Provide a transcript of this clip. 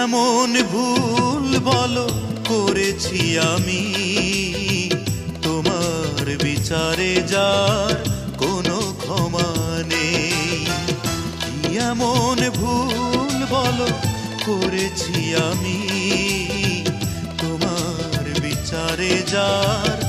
এমন ভুল বলো করেছি আমি, তোমার বিচারে যার কোনো ক্ষমা নেই। এমন ভুল বলো করেছি আমি, তোমার বিচারে যার